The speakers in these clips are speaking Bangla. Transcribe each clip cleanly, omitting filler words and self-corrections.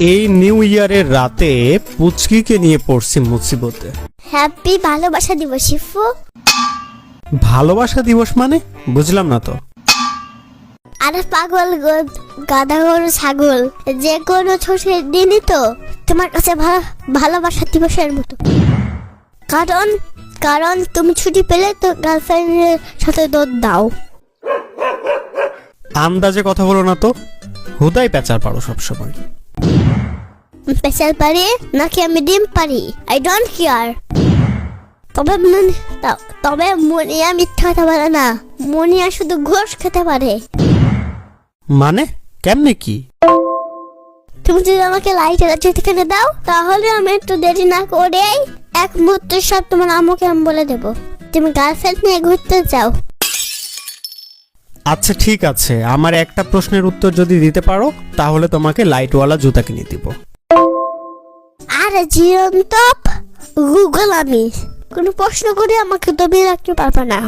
এই নিউ ইয়ারের রাতে পুচকিকে নিয়ে পড়ছি মুসিবতে। হ্যাপি ভালোবাসা দিবস শিফু। ভালোবাসা দিবস মানে বুঝলাম না তো। আরে পাগল গাধা গরু ছাগল, যে কোনো ছুটির দিনই তো তোমার কাছে ভালোবাসা দিবসের মতো। কারণ তুমি ছুটি পেলে তো গার্লফ্রেন্ডের সাথে দৌড় দাও। আন্দাজে কথা বলো না তো, হুদাই পেঁচার পারো সবসময়। পেশাল পারি নাকি আমি ডিম পারি, আই ডোন্ট কেয়ার। তবে মনিয়া মিথ্যা কথা বলে না, মনিয়া শুধু ঘোষ খেতে পারে। মানে কেমনে কি? তুমি যদি আমাকে লাইটের যেখানে দাও তাহলে আমি একটু দেরি না করে এক মুহূর্তে সব তোমার আম্মুকে আমি বলে দেবো তুমি গার্লফ্রেন্ড নিয়ে ঘুরতে যাও। আচ্ছা ঠিক আছে, আমার একটা প্রশ্নের উত্তর যদি দিতে পারো তাহলে তোমাকে লাইটওয়ালা জুতা কিনে দিব। আরে জীবন্ত গুগল, আমি কোনো প্রশ্ন করে আমাকে দমিয়ে রাখতে পারবে না।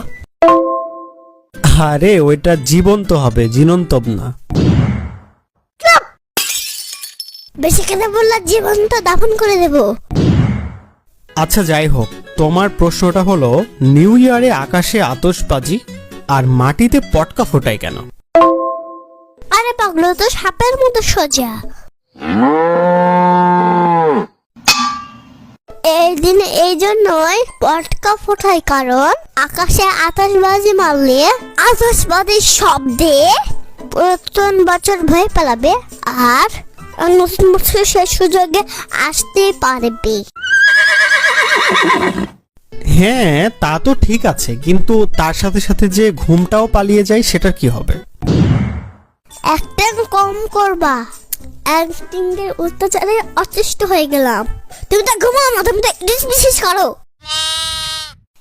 আরে ওইটা জীবন্ত হবে, জিনন্তব না। বেশি কথা বললে জীবন্ত দাফন করে দেব। আচ্ছা যাই হোক, তোমার প্রশ্নটা হলো নিউ ইয়ারে আকাশে আতশবাজি আর মাটিতে পটকা ফোটায় কেন? আরে পাগলো তো সাপের মতো সোজা। এই দিনে এই জন্যই পটকা ফোটায়, কারণ আকাশে আতশবাজি মারলে আতশবাজির শব্দে নতুন বছর ভয় পালাবে আর নতুন বছর সে সুযোগে আসতে পারবে। হ্যাঁ তা তো ঠিক আছে, কিন্তু তার সাথে সাথে যে ঘুমটাও পালিয়ে যায় সেটার কি হবে? একটা কম করবা, একদিনের অত্যাচারে অতিষ্ঠ হয়ে গেলাম। তুমি তো ঘুমাও না, তুমি তো বিশেষ করো।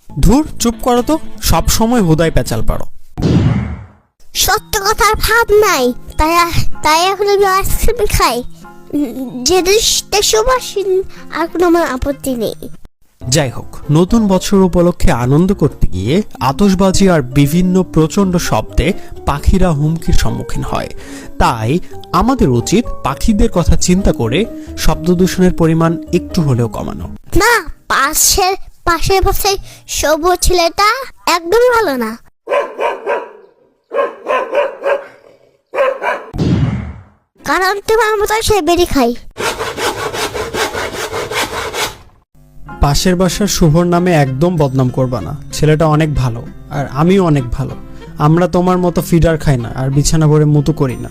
ধুর চুপ করো তো, সব সময় হুদাই পেঁচাল পারো। সত্য কথার ভাব নাই, তাই এখন আমি আইসক্রিম খাই। যে দৃষ্টি সুবাসীন আর কোনো আমার আপত্তি নেই। যাই হোক, নতুন বছর উপলক্ষে আনন্দ করতে গিয়ে আতশবাজি আর বিভিন্ন প্রচণ্ড শব্দে পাখিরা হুমকির সম্মুখীন হয়। তাই আমাদের উচিত পাখিদের কথা চিন্তা করে শব্দ দূষণের পরিমাণ একটু হলেও কমানো। না, পাশের বসে সবুজ ছেলেটা একদম ভালো না। কারণ তোমার মতো সে বেরি খাই। পাশের বাসার শুভর নামে একদম বদনাম করবা না, ছেলেটা অনেক ভালো আর আমিও অনেক ভালো। আমরা তোমার মতো ফিডার খাই না আর বিছানা ভরে মুতু করি না।